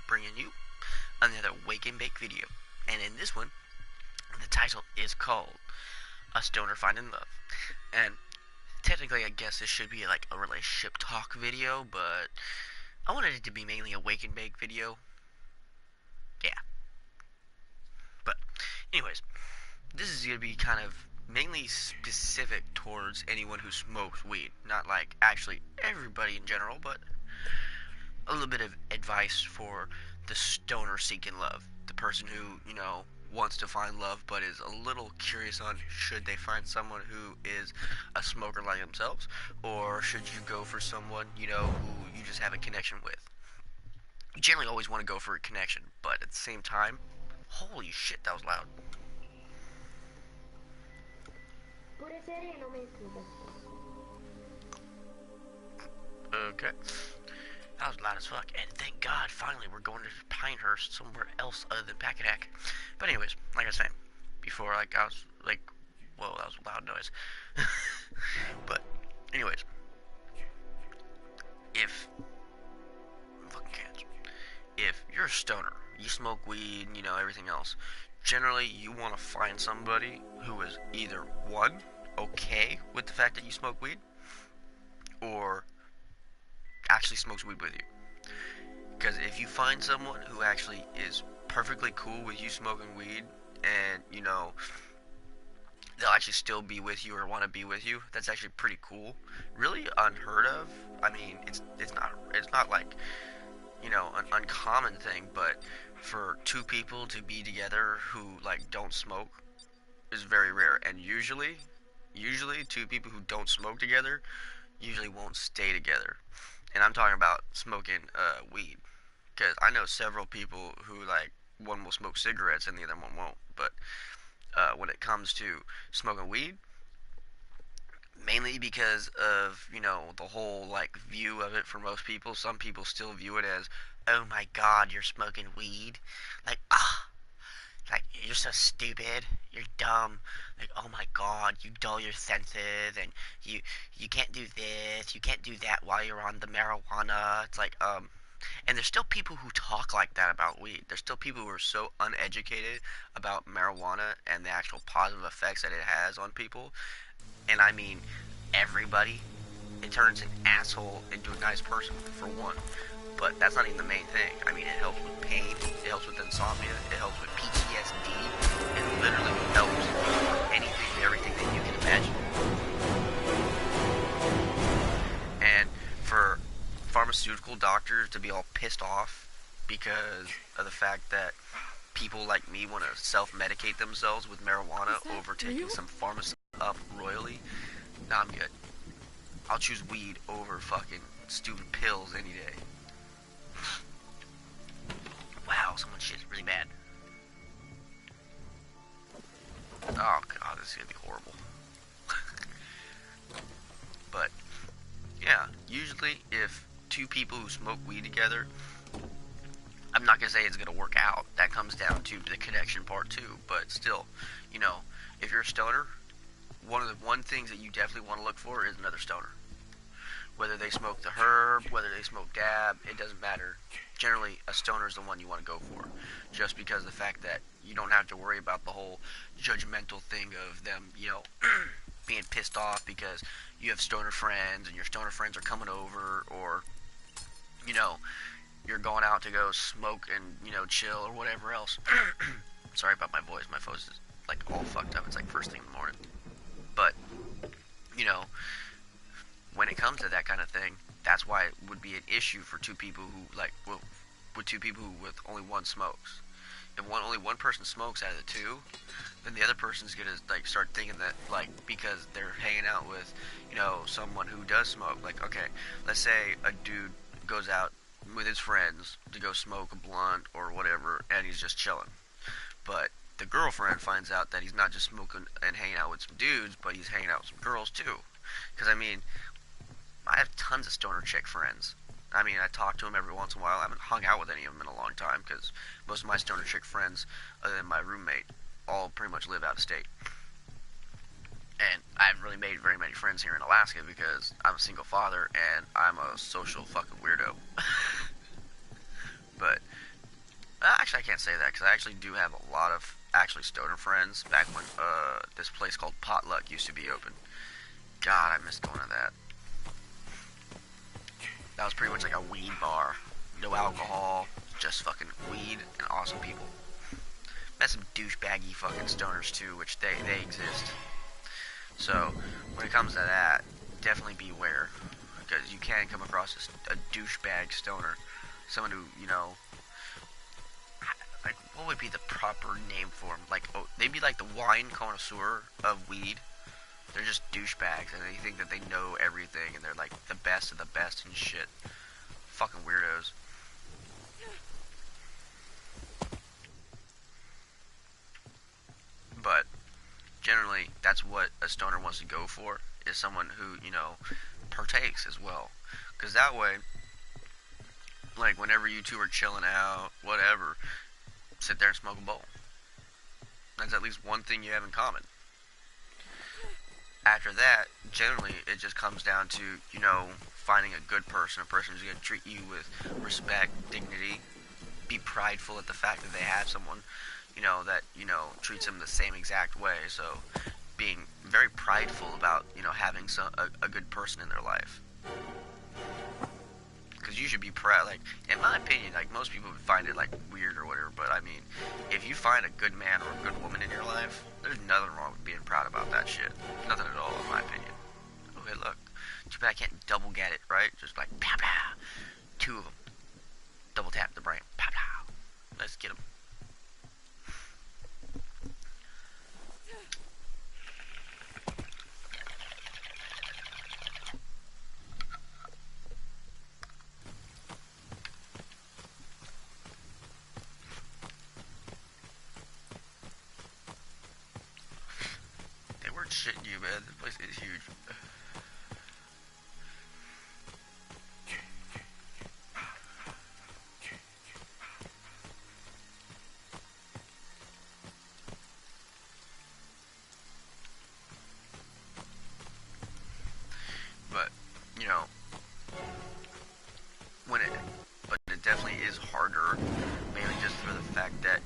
bringing you another Wake and Bake video. And in this one, the title is called A Stoner Finding Love. And technically, I guess this should be like a relationship talk video, but I wanted it to be mainly a Wake and Bake video. Yeah. But, anyways, this is going to be kind of mainly specific towards anyone who smokes weed. Not like actually everybody in general, but a little bit of advice for the stoner seeking love. The person who, wants to find love but is a little curious on should they find someone who is a smoker like themselves, or should you go for someone, who you just have a connection with. You generally always want to go for a connection, but at the same time, holy shit, that was loud. Okay. That was loud as fuck, and thank God, finally, we're going to Pinehurst, somewhere else other than Packedack. But anyways, like I was saying, before, I was like, whoa, that was a loud noise. But, anyways, if you're a stoner, you smoke weed, everything else, generally, you want to find somebody who is either, one, okay with the fact that you smoke weed, or actually smokes weed with you. Because if you find someone who actually is perfectly cool with you smoking weed, and they'll actually still be with you or want to be with you, that's actually pretty cool. Really unheard of. I mean, it's not like an uncommon thing, but for two people to be together who don't smoke is very rare. And usually two people who don't smoke together usually won't stay together. And I'm talking about smoking weed, because I know several people who one will smoke cigarettes and the other one won't. But when it comes to smoking weed, mainly because of the whole view of it for most people, some people still view it as, oh my God, you're smoking weed, you're so stupid, you're dumb, oh my God, you dull your senses, and you can't do this, you can't do that while you're on the marijuana. It's and there's still people who talk like that about weed. There's still people who are so uneducated about marijuana and the actual positive effects that it has on people. And I mean, everybody. It turns an asshole into a nice person, for one. But that's not even the main thing. I mean, it helps with pain, it helps with insomnia, it helps with PTSD, it literally helps with anything and everything that you can imagine. And for pharmaceutical doctors to be all pissed off because of the fact that people like me want to self-medicate themselves with marijuana over taking some pharmacy up royally, nah, I'm good. I'll choose weed over fucking stupid pills any day. Wow, someone's shit is really bad. Oh God, this is gonna be horrible. But yeah, usually if two people who smoke weed together, I'm not gonna say it's gonna work out. That comes down to the connection part too. But still, if you're a stoner, one of the things that you definitely want to look for is another stoner. Whether they smoke the herb, whether they smoke dab, it doesn't matter. Generally, a stoner is the one you want to go for. Just because of the fact that you don't have to worry about the whole judgmental thing of them, being pissed off because you have stoner friends and your stoner friends are coming over, or, you're going out to go smoke and, chill or whatever else. Sorry about my voice. My voice is, all fucked up. It's, first thing in the morning. But, when it comes to that kind of thing, that's why it would be an issue for two people who, with two people who with only one smokes. If only one person smokes out of the two, then the other person's gonna, start thinking that, because they're hanging out with, someone who does smoke. Okay, let's say a dude goes out with his friends to go smoke a blunt or whatever, and he's just chilling. But the girlfriend finds out that he's not just smoking and hanging out with some dudes, but he's hanging out with some girls too. Because, I mean, I have tons of stoner chick friends. I mean, I talk to them every once in a while. I haven't hung out with any of them in a long time because most of my stoner chick friends, other than my roommate, all pretty much live out of state. And I haven't really made very many friends here in Alaska because I'm a single father and I'm a social fucking weirdo. But actually, I can't say that because I actually do have a lot of actually stoner friends back when this place called Potluck used to be open. God, I miss going to that. That was pretty much like a weed bar. No alcohol, just fucking weed and awesome people. Met some douchebaggy fucking stoners too, which they exist. So, when it comes to that, definitely beware. Because you can come across a douchebag stoner. Someone who, you know, like, what would be the proper name for them? Like, oh, they'd be like the wine connoisseur of weed. They're just douchebags, and they think that they know everything, and they're like the best of the best and shit. Fucking weirdos. But generally, that's what a stoner wants to go for, is someone who, you know, partakes as well. Because that way, like, whenever you two are chilling out, whatever, sit there and smoke a bowl. That's at least one thing you have in common. After that, generally, it just comes down to, you know, finding a good person, a person who's going to treat you with respect, dignity, be prideful at the fact that they have someone, you know, that, you know, treats them the same exact way. So, being very prideful about, you know, having a good person in their life. Because you should be proud, like, in my opinion, like, most people would find it, like, weird or whatever, but, I mean, if you find a good man or a good woman in your life, there's nothing wrong with being proud about that shit. Nothing at all, in my opinion. Oh, hey, look. Too bad I can't double get it, right? Just like, pow, pow. Two of them. Double tap the brain. Pow, pow. Let's get them. They weren't shitting you, man. This place is huge. But, you know, when it, but it definitely is harder, mainly just for the fact that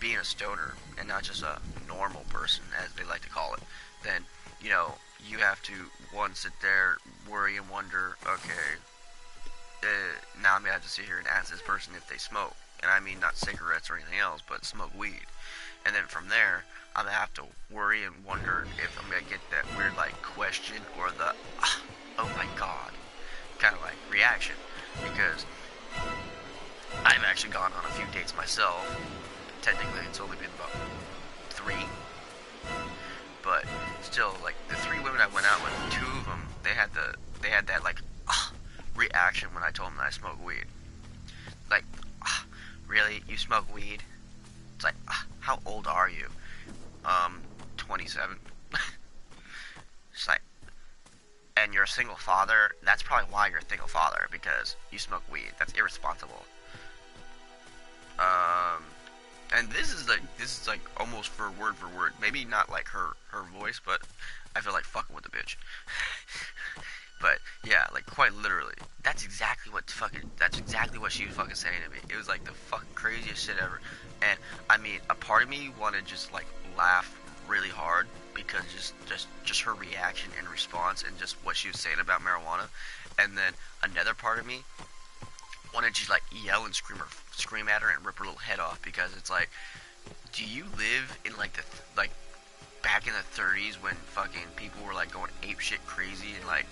being a stoner, and not just a normal person, as they like to call it, then, you know, you have to, one, sit there, worry and wonder, okay, now I'm going to have to sit here and ask this person if they smoke. And I mean not cigarettes or anything else, but smoke weed. And then from there, I'm going to have to worry and wonder if I'm going to get that weird, like, question or the, oh my god, kind of like reaction. Because I've actually gone on a few dates myself. Technically, it's only been about 3. But still, like, the 3 women I went out with, 2 of them, they had that, like, reaction when I told them that I smoke weed. Like, really? You smoke weed? It's like, how old are you? 27. It's like, and you're a single father? That's probably why you're a single father, because you smoke weed. That's irresponsible. And this is like almost for word. Maybe not like her voice, but I feel like fucking with the bitch. But yeah, like quite literally, that's exactly what she was fucking saying to me. It was like the fucking craziest shit ever. And I mean, a part of me wanted to just like laugh really hard because just her reaction and response and just what she was saying about marijuana. And then another part of me wanted to like yell and scream at her and rip her little head off, because it's like, do you live in like like back in the 30s when fucking people were like going ape shit crazy and like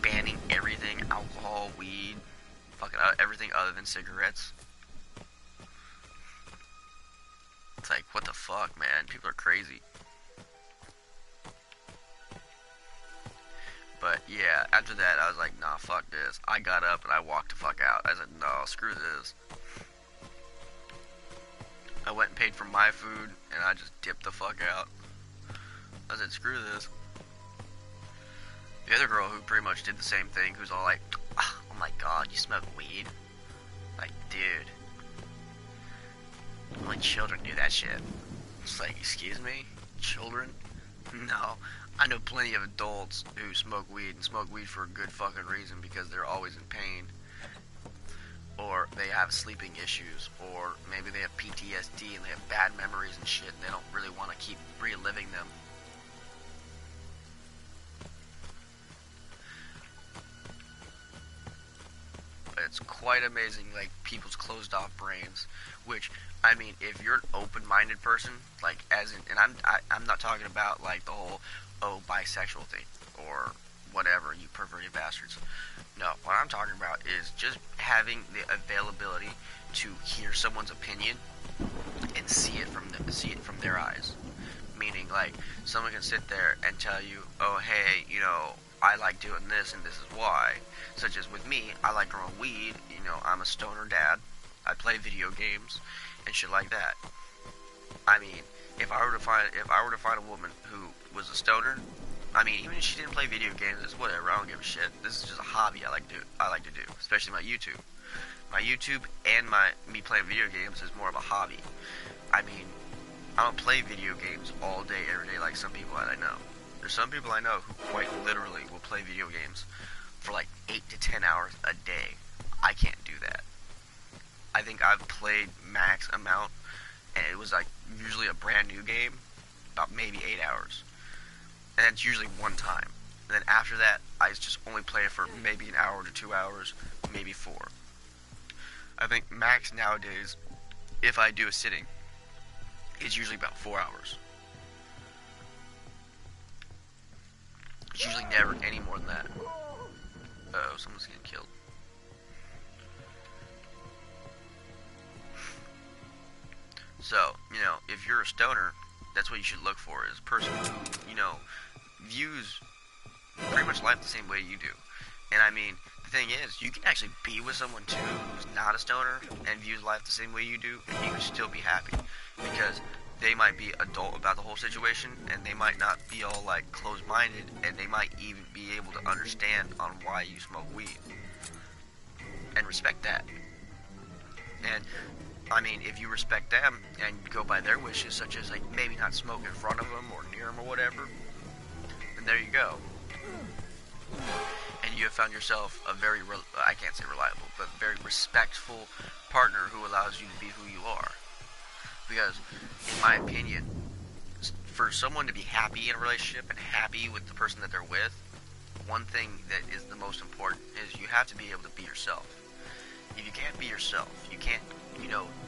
banning everything, alcohol, weed, fucking everything other than cigarettes? It's like, what the fuck, man? People are crazy. But yeah, after that, I was like, nah, fuck this. I got up and I walked the fuck out. I said, no, screw this. I went and paid for my food, and I just dipped the fuck out. I said, screw this. The other girl who pretty much did the same thing, who's all like, oh my god, you smoke weed? Like, dude. Only children do that shit. It's like, excuse me? Children? No. I know plenty of adults who smoke weed and smoke weed for a good fucking reason, because they're always in pain. or they have sleeping issues, or maybe they have PTSD and they have bad memories and shit, and they don't really want to keep reliving them. It's quite amazing, like, people's closed off brains, which, I mean, if you're an open-minded person, like, as in, and I'm not talking about, like, the whole, oh, bisexual thing, or whatever, you perverted bastards. No, what I'm talking about is just having the availability to hear someone's opinion and see it from their eyes. Meaning, like, someone can sit there and tell you, oh, hey, I like doing this and this is why. Such as with me, I like growing weed, I'm a stoner dad, I play video games, and shit like that. I mean, if I were to find a woman who was a stoner, I mean, even if she didn't play video games, it's whatever, I don't give a shit. This is just a hobby I like to do, especially my YouTube. My YouTube and me playing video games is more of a hobby. I mean, I don't play video games all day, every day like some people that I know. There's some people I know who quite literally will play video games for like 8 to 10 hours a day. I can't do that. I think I've played max amount, and it was like usually a brand new game, about maybe 8 hours. And it's usually one time. And then after that, I just only play it for maybe an hour to 2 hours, maybe 4. I think max nowadays, if I do a sitting, it's usually about 4 hours. It's usually never any more than that. Uh-oh, someone's getting killed. So, if you're a stoner, that's what you should look for, is a person who, views pretty much life the same way you do. And I mean, the thing is, you can actually be with someone too who's not a stoner and views life the same way you do, and you can still be happy. Because they might be adult about the whole situation, and they might not be all like closed-minded, and they might even be able to understand on why you smoke weed and respect that. And I mean, if you respect them and go by their wishes, such as like maybe not smoke in front of them or near them or whatever, then there you go. And you have found yourself a very, I can't say reliable, but very respectful partner who allows you to be who you are. Because, in my opinion, for someone to be happy in a relationship and happy with the person that they're with, one thing that is the most important is you have to be able to be yourself. If you can't be yourself, you can't,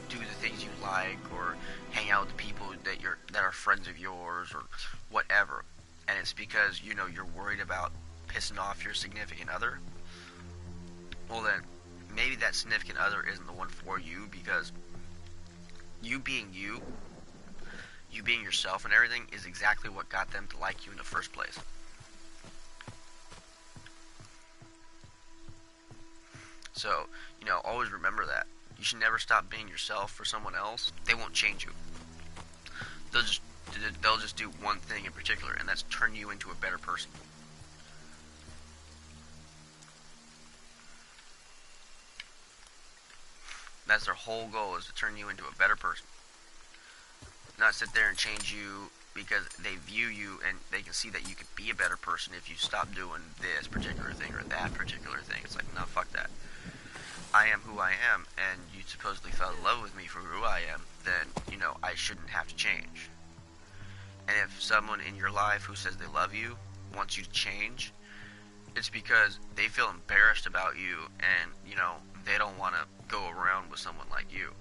do the things you like or hang out with the people that are friends of yours or whatever, and it's because, you're worried about pissing off your significant other, well then, maybe that significant other isn't the one for you, because you being yourself and everything is exactly what got them to like you in the first place. So, always remember that. You should never stop being yourself for someone else. They won't change you. They'll just do one thing in particular, and that's turn you into a better person. That's their whole goal, is to turn you into a better person. Not sit there and change you because they view you and they can see that you could be a better person if you stop doing this particular thing or that particular thing. It's like, no, fuck that. I am who I am, and you supposedly fell in love with me for who I am, then, I shouldn't have to change. And if someone in your life who says they love you wants you to change, it's because they feel embarrassed about you, and, they don't want to go around with someone like you.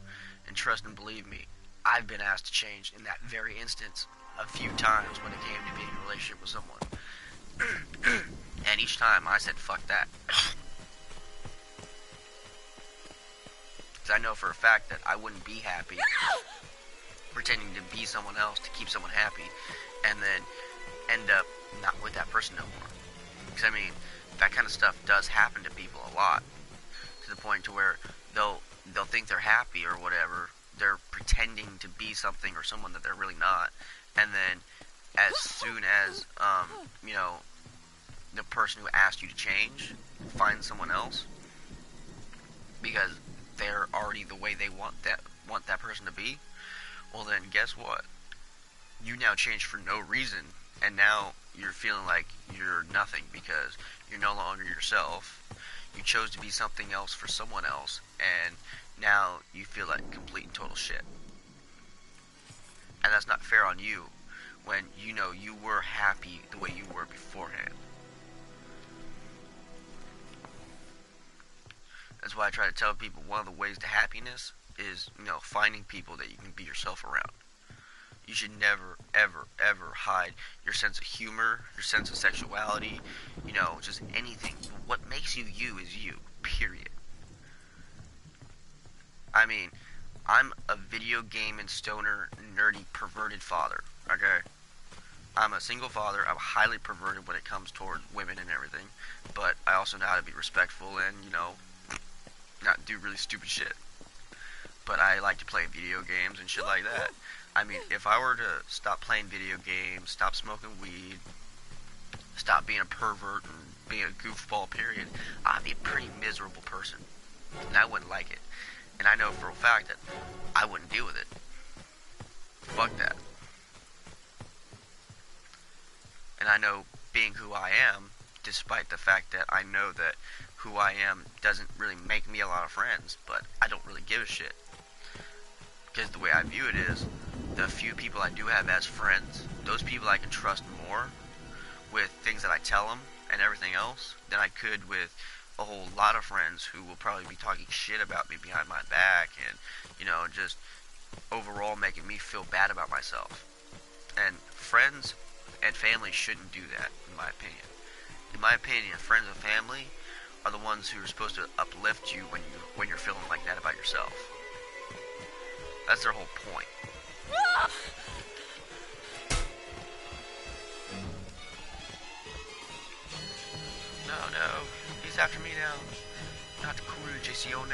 And trust and believe me, I've been asked to change in that very instance a few times when it came to being in a relationship with someone. And each time I said, fuck that. Because I know for a fact that I wouldn't be happy pretending to be someone else to keep someone happy, and then end up not with that person no more. Because I mean, that kind of stuff does happen to people a lot, to the point to where they'll think they're happy or whatever. They're pretending to be something or someone that they're really not, and then as soon as the person who asked you to change finds someone else because they're already the way they want that person to be, well then guess what? You now changed for no reason, and now you're feeling like you're nothing because you're no longer yourself. You chose to be something else for someone else, and now you feel like complete and total shit. And that's not fair on you when you know you were happy the way you were beforehand. That's why I try to tell people one of the ways to happiness is, finding people that you can be yourself around. You should never, ever, ever hide your sense of humor, your sense of sexuality, just anything. What makes you you is you, period. I mean, I'm a video game and stoner, nerdy, perverted father, okay? I'm a single father. I'm highly perverted when it comes toward women and everything, but I also know how to be respectful and, not do really stupid shit. But I like to play video games and shit like that. I mean, if I were to stop playing video games, stop smoking weed, stop being a pervert and being a goofball, period, I'd be a pretty miserable person. And I wouldn't like it. And I know for a fact that I wouldn't deal with it. Fuck that. And I know being who I am, despite the fact that I know that who I am doesn't really make me a lot of friends, but I don't really give a shit. Because the way I view it is, the few people I do have as friends, those people I can trust more with things that I tell them and everything else than I could with a whole lot of friends who will probably be talking shit about me behind my back and, just overall making me feel bad about myself. And friends and family shouldn't do that, in my opinion. In my opinion, friends and family are the ones who are supposed to uplift you when you're feeling like that about yourself. That's their whole point. No, he's after me now. Not cool, JCone.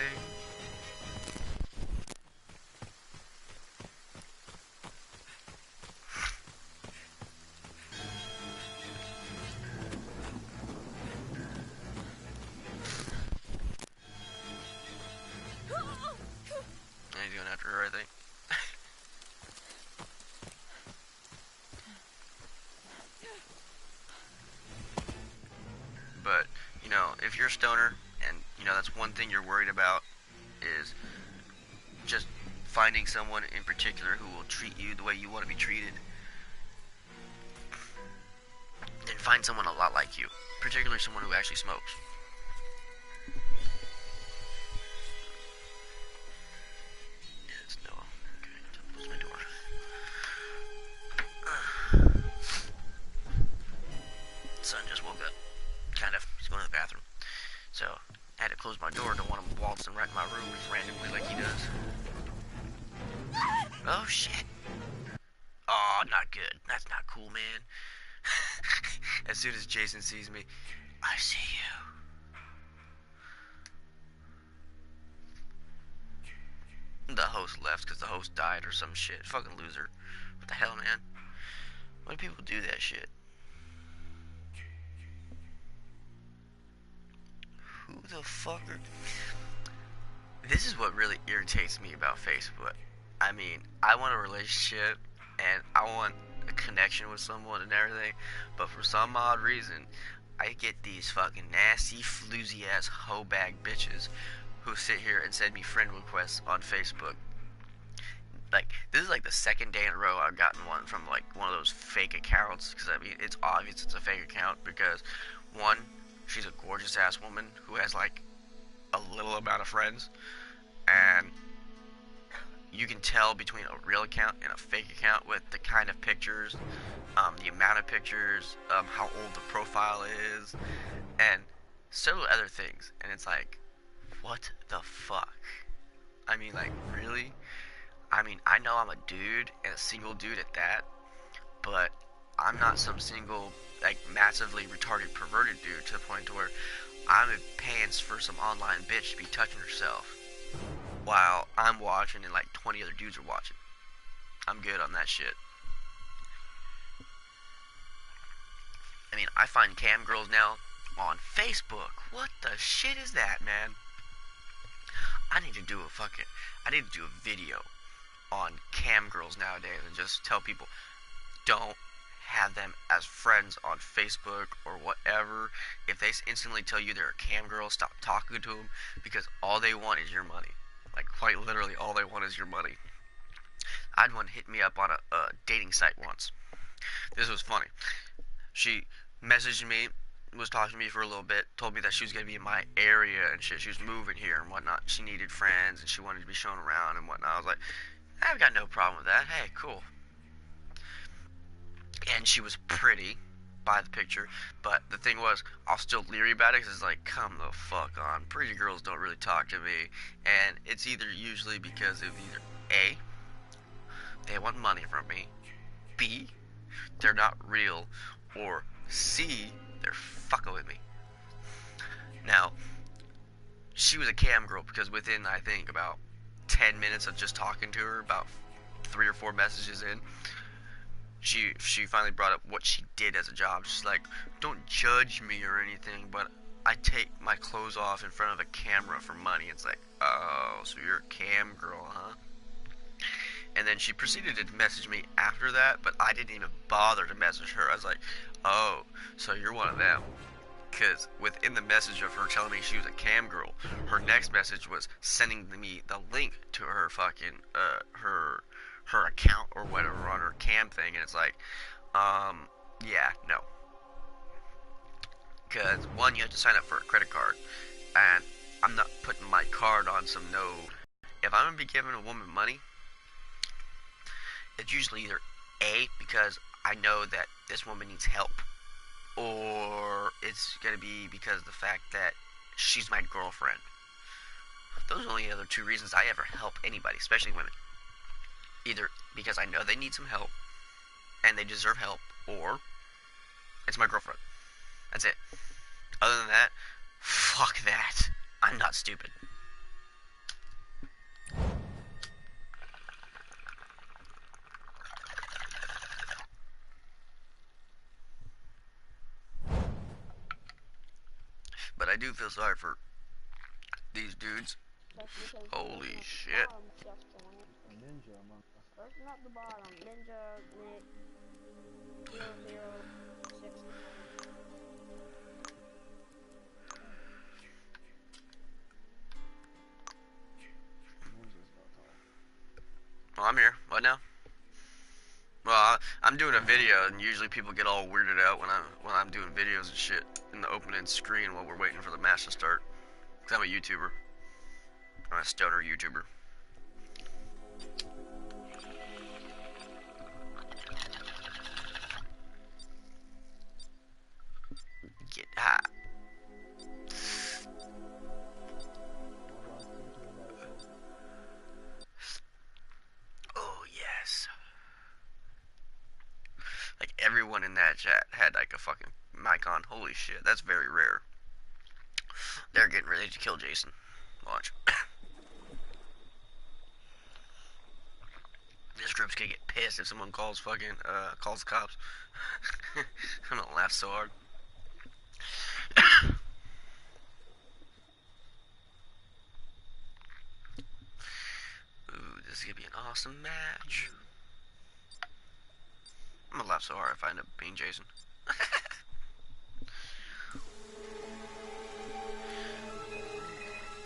He's going after her, I think. But, if you're a stoner, and, that's one thing you're worried about, is just finding someone in particular who will treat you the way you want to be treated, then find someone a lot like you, particularly someone who actually smokes. It's Noah. Okay, close my door. Son just woke up. Kind of. He's going to the bathroom. So, I had to close my door. Don't want him waltzing right in my room randomly like he does. Oh, shit. Oh, not good. That's not cool, man. As soon as Jason sees me, I see you. The host left because the host died or some shit. Fucking loser. What the hell, man? Why do people do that shit? Who the fuck are... This is what really irritates me about Facebook. I mean, I want a relationship and I want a connection with someone and everything, but for some odd reason, I get these fucking nasty, floozy ass hoe bag bitches who sit here and send me friend requests on Facebook. Like, this is like the second day in a row I've gotten one from like one of those fake accounts, because I mean, it's obvious it's a fake account because, one, she's a gorgeous ass woman who has like a little amount of friends, and you can tell between a real account and a fake account with the kind of pictures, the amount of pictures, how old the profile is, and several other things. And it's like, what the fuck? I mean, like, really? I mean, I know I'm a dude, and a single dude at that, but I'm not some single, like, massively retarded, perverted dude to the point to where I'm paying for some online bitch to be touching herself while I'm watching and like 20 other dudes are watching. I'm good on that shit. I mean, I find cam girls now on Facebook. What the shit is that, man? I need to do a video on cam girls nowadays and just tell people, don't have them as friends on Facebook or whatever, if they instantly tell you they're a cam girl, stop talking to them, because all they want is your money. Like, quite literally, all they want is your money. I had one hit me up on a dating site once. This was funny. She messaged me, was talking to me for a little bit, told me that she was going to be in my area and shit. She was moving here and whatnot. She needed friends and she wanted to be shown around and whatnot. I was like, I've got no problem with that. Hey, cool. And she was pretty by the picture, but the thing was, I was still leery about it because it's like, come the fuck on. Pretty girls don't really talk to me. And it's either usually because of either A, they want money from me, B, they're not real, or C, they're fucking with me. Now, she was a cam girl because within, I think, about 10 minutes of just talking to her, about 3 or 4 messages in, she finally brought up what she did as a job. She's like, don't judge me or anything, but I take my clothes off in front of a camera for money. It's like, oh, so you're a cam girl, huh? And then she proceeded to message me after that, but I didn't even bother to message her. I was like, oh, so you're one of them. Because within the message of her telling me she was a cam girl, her next message was sending me the link to her fucking, her account or whatever on her cam thing. And it's like, yeah, no. Because, one, you have to sign up for a credit card. And I'm not putting my card on some no. If I'm going to be giving a woman money, it's usually either A, because I know that this woman needs help, or it's going to be because of the fact that she's my girlfriend. Those are the only other 2 reasons I ever help anybody, especially women. Either because I know they need some help, and they deserve help, or it's my girlfriend. That's it. Other than that, fuck that. I'm not stupid. But I do feel sorry for these dudes. Holy shit. Ninja among us. That's not the bottom. Ninja Nick 0069. Ninja's not tall. Well, I'm here. What now? Well, I'm doing a video, and usually people get all weirded out when I'm doing videos and shit in the opening screen while we're waiting for the match to start. Cause I'm a YouTuber. I'm a stoner YouTuber. Get high. Oh yes. Like everyone in that chat had like a fucking mic on. Holy shit, that's very rare. They're getting ready to kill Jason. Watch. This group's gonna get pissed if someone calls calls the cops. I'm gonna laugh so hard. Ooh, this is gonna be an awesome match. I'm gonna laugh so hard if I end up being Jason.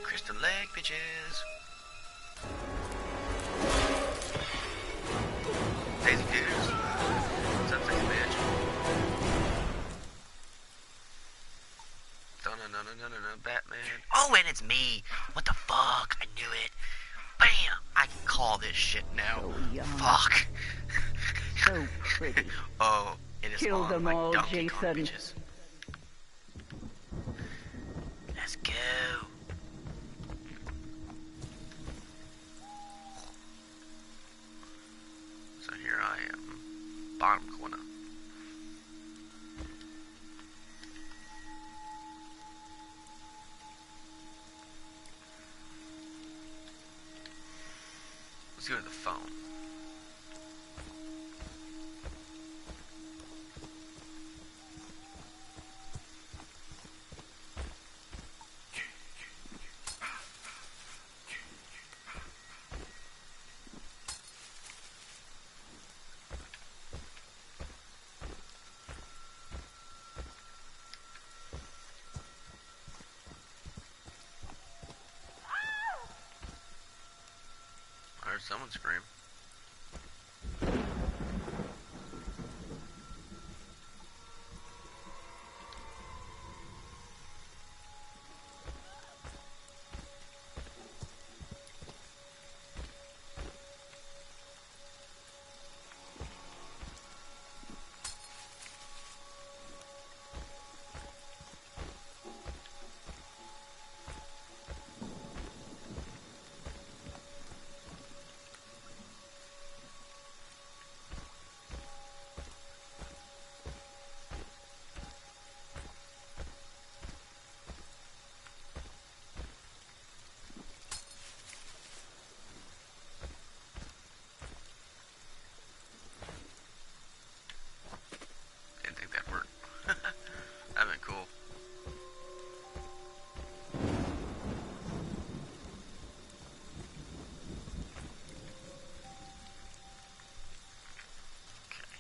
Crystal leg, bitches. Daisy dudes. What's up, sexy bitch? Dun-dun-dun-dun-dun-dun, Batman. Oh, and it's me. What the fuck? I knew it. Bam! I can call this shit now. So young. Fuck. So pretty. Oh, it is Kill on them my all, Donkey Kong Jason. bitches. Let's go. So here I am, bottom corner. Let's go to the phone. someone scream. Didn't think that'd work. That'd been cool. Okay.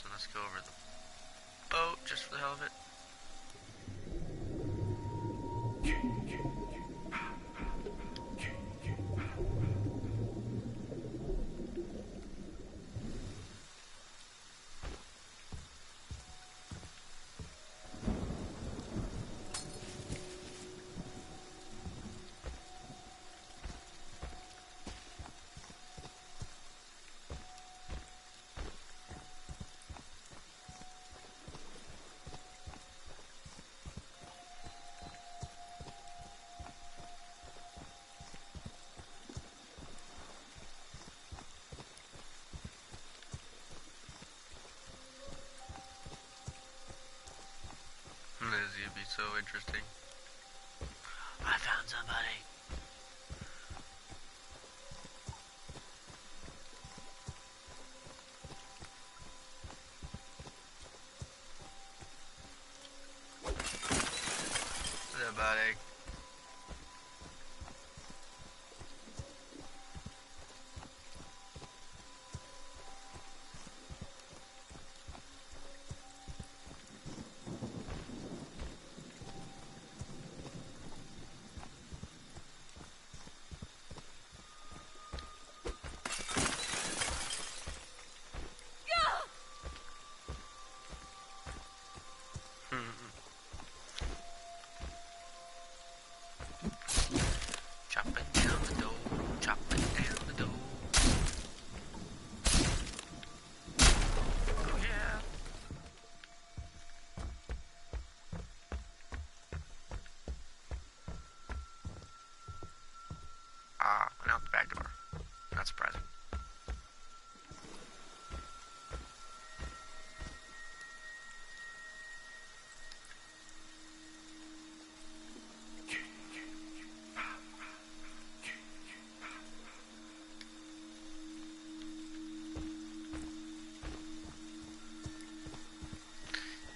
So let's go over the boat just for the hell of it. This would be so interesting. I found somebody. Somebody. Chopping down the door, chopping down the door. Oh yeah. Ah, went out the back door. Not surprising.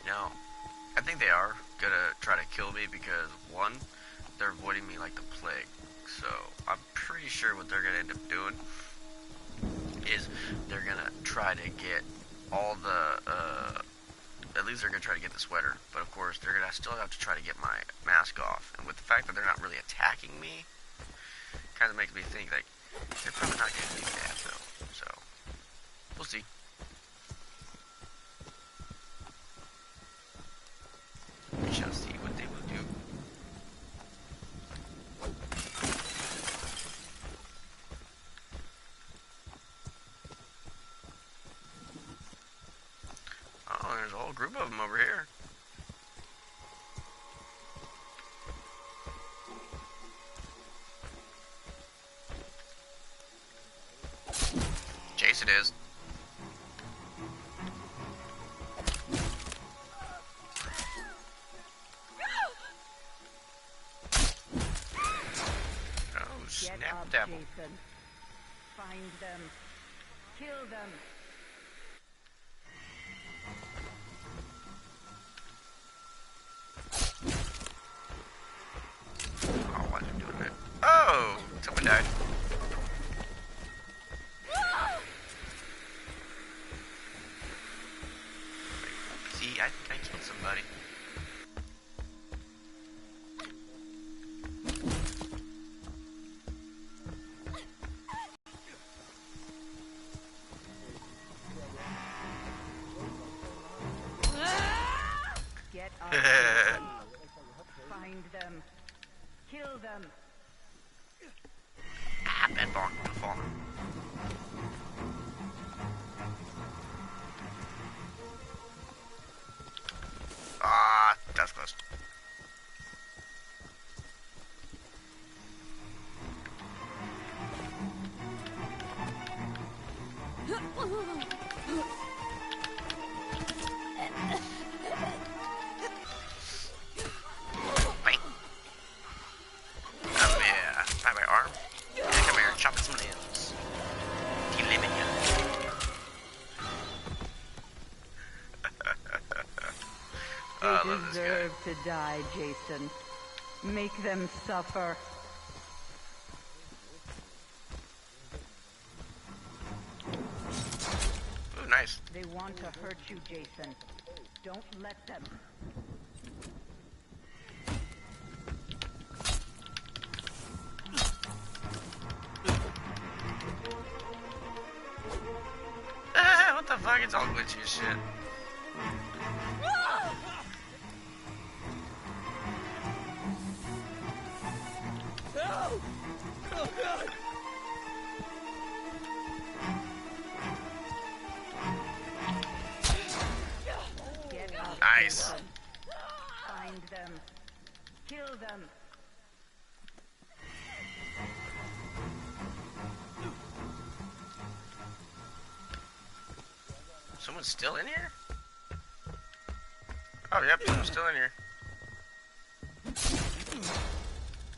Now, I think they are gonna try to kill me because, one, they're avoiding me like the plague. So, I'm pretty sure what they're gonna end up doing is they're gonna try to get all the, at least they're gonna try to get the sweater. But of course, they're gonna still have to try to get my mask off. And with the fact that they're not really attacking me, kind of makes me think, like, they're probably not gonna do that, though. So, we'll see. We shall see what they will do. Oh, there's a whole group of them over here. Chase it is. Get Snap up, dabble. Jason. Find them. Kill them. Oh, why is it doing that? Oh, someone died. See, I think I killed somebody. Get up, Jason. Find them. Kill them. Ah, bad ball. Fall. Ah, that's close. Bang. Come here. By my arm. Come here, chop some limbs. Eliminate. They I love this guy. deserve to die, Jason. Make them suffer. Ooh, nice. They want to hurt you, Jason. Don't let them. Ah, what the fuck? It's all glitchy as shit. Get up, Nice. Jason. Find them. Kill them. Someone's still in here? Oh, yep, someone's still in here.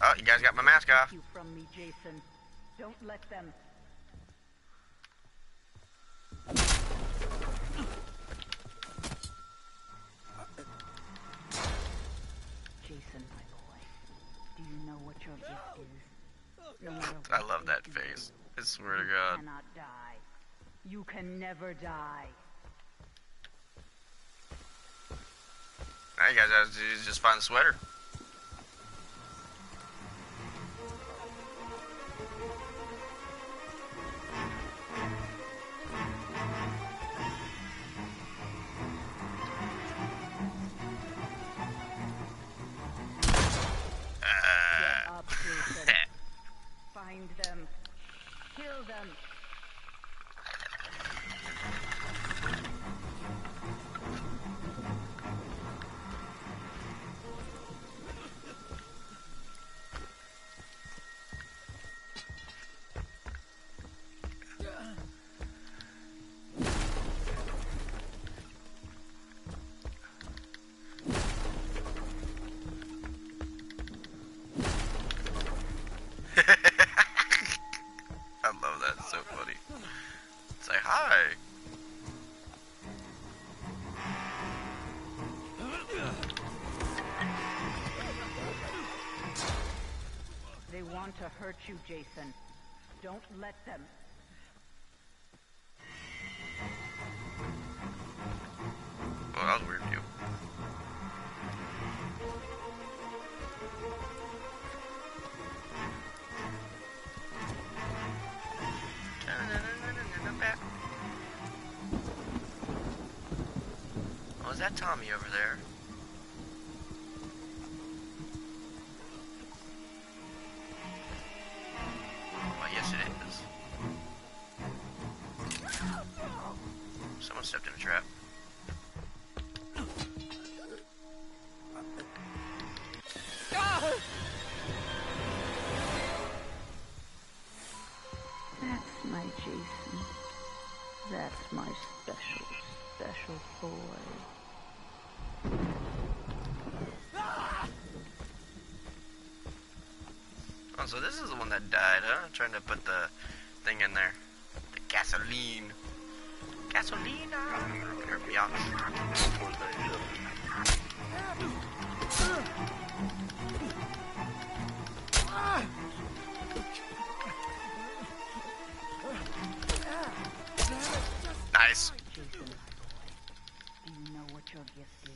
Oh, you guys got my mask off. You from me, Jason. Don't let them. Jason, my boy, do you know what your gift is? No matter I what love they that do, face. I swear to you God. cannot die. You can never die. Now you guys have to just find the sweater. Get up, Jason. Find them. Kill them. I love that. It's so funny. It's like, hi. They want to hurt you, Jason. Don't let them. Well, that was weird of you. Oh, is that Tommy over there? Oh, yes it is. Someone stepped in a trap. That's my Jason. That's my special, special boy. Oh, so this is the one that died, huh? Trying to put the thing in there. The gasoline. Gasolina! Nice. Jason, my boy, do you know what your gift is?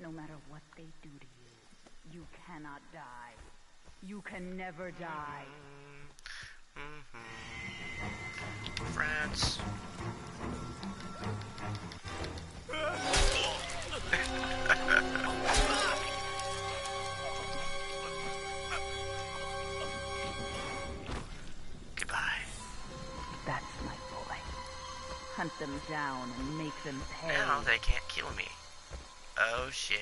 No matter what they do to you, you cannot die. You can never die. France. them down and make them pay. Now they can't kill me. Oh shit.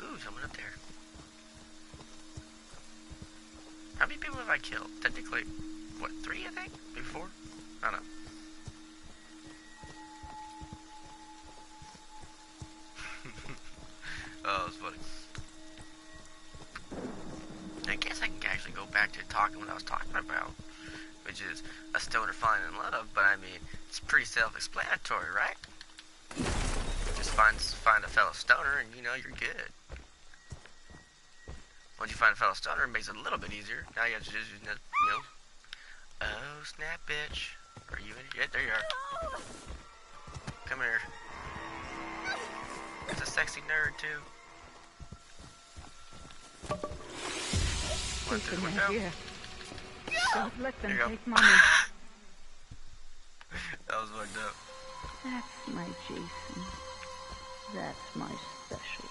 Ooh, someone up there. How many people have I killed? Technically, what, 3 I think? Maybe 4? I don't know. Oh, that's funny. I guess I can actually go back to talking what I was talking about, which is a stoner falling in love, but I mean, it's pretty self-explanatory, right? Just find a fellow stoner and you know you're good. Once you find a fellow stoner, it makes it a little bit easier. Now you have to just, you know, oh snap, bitch. Are you in here? There you are. Come here. There's a sexy nerd too. Went through the window. Here. Don't let them There you go. take mommy. That was fucked up. That's my Jason. That's my special,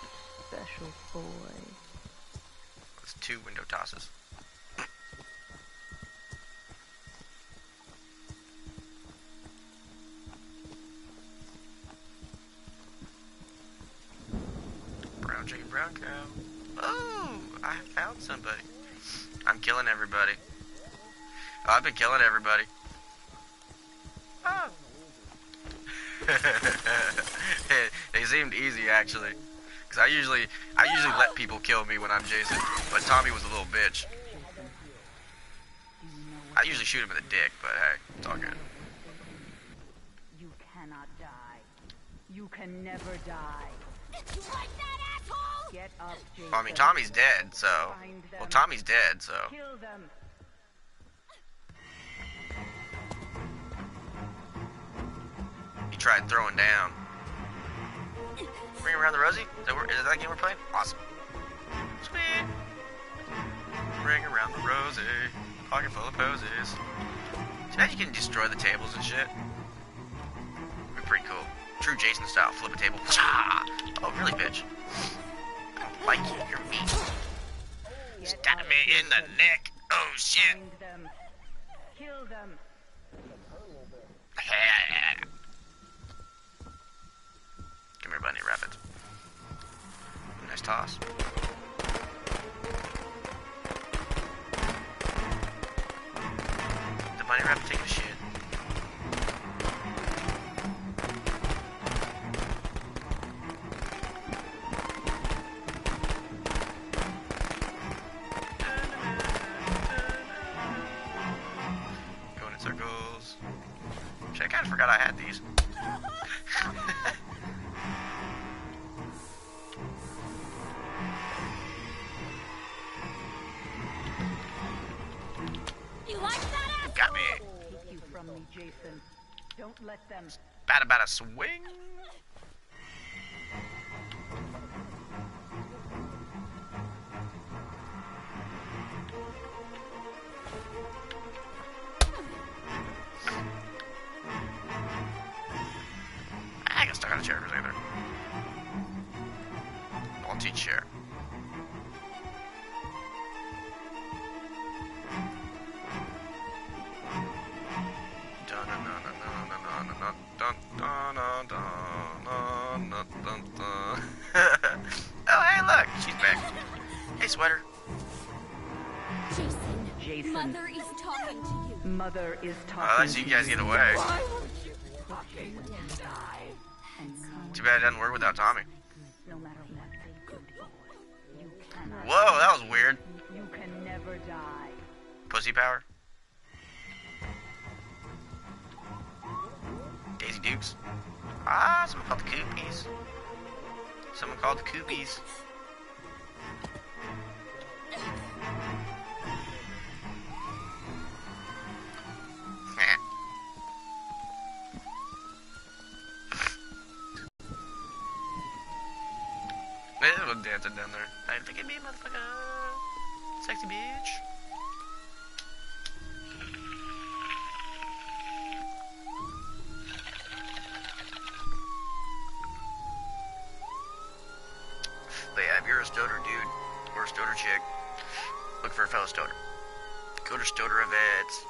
special boy. It's 2 window tosses. Brown chicken, brown cow. Oh, I found somebody. I'm killing everybody. Oh, I've been killing everybody. Oh. They seemed easy actually, cause I usually let people kill me when I'm Jason, but Tommy was a little bitch. I usually shoot him in the dick, but hey, it's all good. You cannot die. You can never die. You like that, asshole? Get up, Jason. Well, I mean, Tommy's dead, so. Well, Tommy's dead, so. Kill them. He tried throwing down. Ring around the rosy? Is that game we're playing? Awesome. Sweet. Ring around the rosy. Pocket full of posies. So now you can destroy the tables and shit. Be pretty cool. True Jason style. Flip a table. Cha! Oh, really, bitch? I don't like you. You're mean. Stab me in the neck. Oh, shit. Find them. Kill them. Come here, bunny rabbit. Nice toss. The bunny rabbit taking a shit. Going in circles. Shit, I kind of forgot I had these. You like that, asshole? Got me. Take you from me, Jason. Don't let them. Bada swing. I got stuck on a chair for a second there. Multi-chair. Oh, hey, look, she's back. Hey, sweater. Jason, Jason. Mother is talking to you. Mother is talking. Oh, let's you guys get away. Why won't you? Die and come. Too bad it doesn't work without Tommy. No matter what they do to you, you cannot. Whoa, that was weird. You can never die. Pussy power. Daisy Dukes. Ah, someone called the Koopies. Someone called the Koopies. There's one dancing down there. Hey, look at me, motherfucker. Sexy bitch. Look for a fellow stoner. Go to stoner events.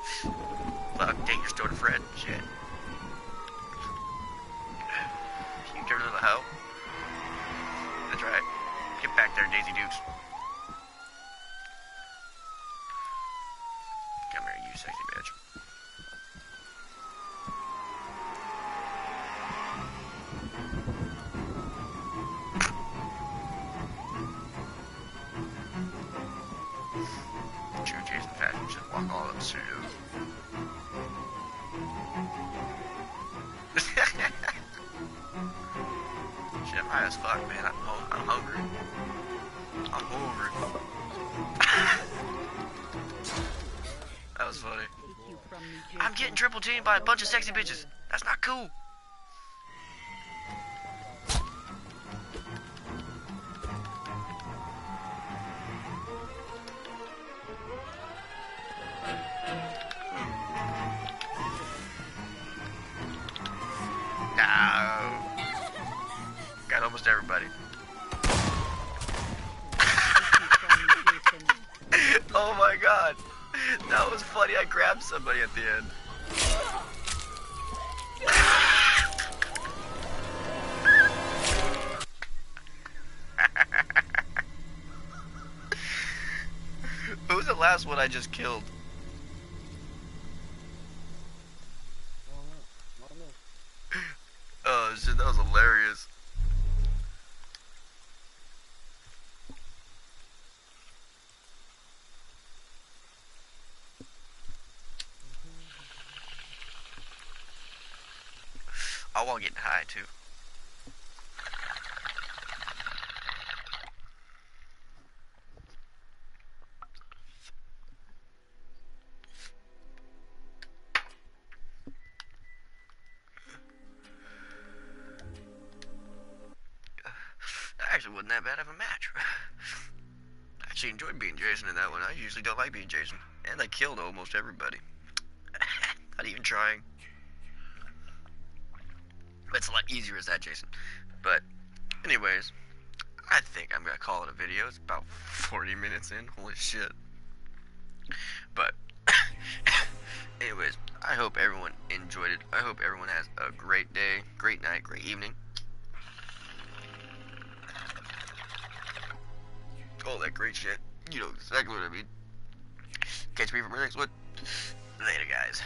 Fuck, date your stoner friend. Shit. You dirty little hoe. That's right. Get back there, Daisy Dukes. Come here, you sexy bitch. True Jason fashion should walk all up soon. Shit, I'm high as fuck, man. I'm hungry. I'm hungry. That was funny. Take you from me, I'm getting triple teamed by a bunch of sexy bitches. That's not cool. No. Got almost everybody. Oh my god. That was funny. I grabbed somebody at the end. Who was the last one I just killed? Oh shit, that was hilarious. Oh, while getting high too. That actually wasn't that bad of a match. I actually enjoyed being Jason in that one. I usually don't like being Jason. And I killed almost everybody. Not even trying. It's a lot easier as that, Jason. But, anyways, I think I'm gonna call it a video. It's about 40 minutes in. Holy shit. But, anyways, I hope everyone enjoyed it. I hope everyone has a great day, great night, great evening. All that great shit. You know exactly what I mean. Catch me from the next one. Later, guys.